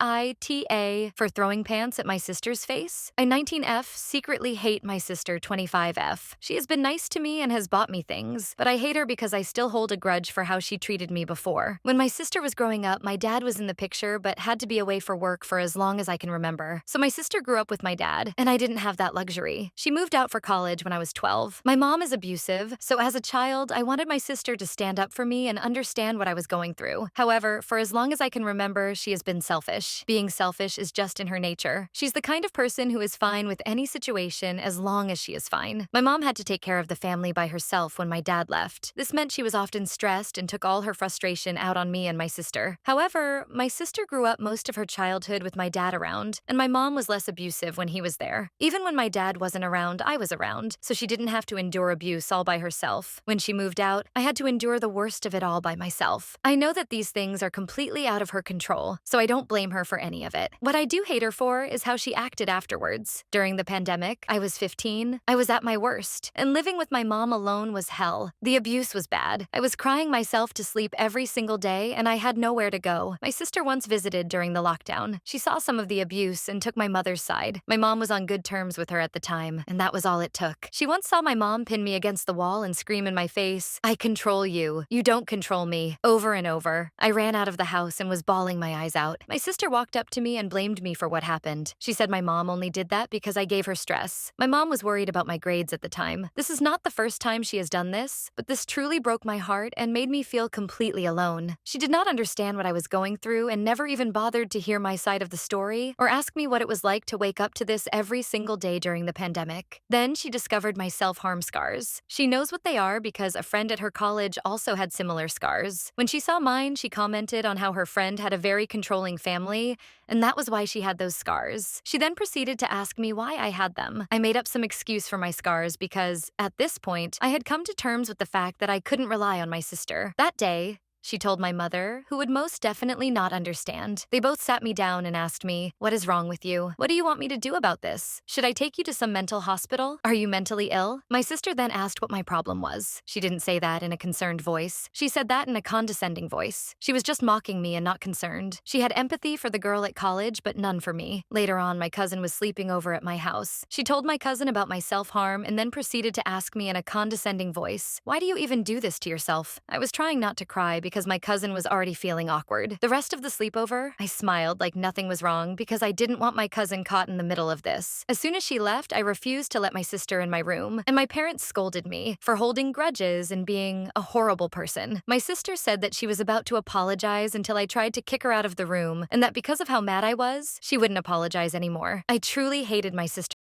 Aita for throwing pants at my sister's face. I 19F secretly hate my sister 25F. She has been nice to me and has bought me things, but I hate her because I still hold a grudge for how she treated me before. When my sister was growing up, my dad was in the picture but had to be away for work for as long as I can remember. So my sister grew up with my dad, and I didn't have that luxury. She moved out for college when I was 12. My mom is abusive, so as a child, I wanted my sister to stand up for me and understand what I was going through. However, for as long as I can remember, she has been selfish. Being selfish is just in her nature. She's the kind of person who is fine with any situation as long as she is fine. My mom had to take care of the family by herself when my dad left. This meant she was often stressed and took all her frustration out on me and my sister. However, my sister grew up most of her childhood with my dad around, and my mom was less abusive when he was there. Even when my dad wasn't around, I was around, so she didn't have to endure abuse all by herself. When she moved out, I had to endure the worst of it all by myself. I know that these things are completely out of her control, so I don't blame her for any of it. What I do hate her for is how she acted afterwards. During the pandemic, I was 15, I was at my worst, and living with my mom alone was hell. The abuse was bad. I was crying myself to sleep every single day, and I had nowhere to go. My sister once visited during the lockdown. She saw some of the abuse and took my mother's side. My mom was on good terms with her at the time, and that was all it took. She once saw my mom pin me against the wall and scream in my face, "I control you. You don't control me," over and over. I ran out of the house and was bawling my eyes out. My sister walked up to me and blamed me for what happened. She said my mom only did that because I gave her stress. My mom was worried about my grades at the time. This is not the first time she has done this, but this truly broke my heart and made me feel completely alone. She did not understand what I was going through and never even bothered to hear my side of the story or ask me what it was like to wake up to this every single day during the pandemic. Then she discovered my self-harm scars. She knows what they are because a friend at her college also had similar scars. When she saw mine, she commented on how her friend had a very controlling family, and that was why she had those scars. She then proceeded to ask me why I had them. I made up some excuse for my scars because, at this point, I had come to terms with the fact that I couldn't rely on my sister. That day, she told my mother, who would most definitely not understand. They both sat me down and asked me, "What is wrong with you? What do you want me to do about this? Should I take you to some mental hospital? Are you mentally ill?" My sister then asked what my problem was. She didn't say that in a concerned voice. She said that in a condescending voice. She was just mocking me and not concerned. She had empathy for the girl at college, but none for me. Later on, my cousin was sleeping over at my house. She told my cousin about my self-harm and then proceeded to ask me in a condescending voice, "Why do you even do this to yourself?" I was trying not to cry because my cousin was already feeling awkward. The rest of the sleepover, I smiled like nothing was wrong because I didn't want my cousin caught in the middle of this. As soon as she left, I refused to let my sister in my room, and my parents scolded me for holding grudges and being a horrible person. My sister said that she was about to apologize until I tried to kick her out of the room, and that because of how mad I was, she wouldn't apologize anymore. I truly hated my sister.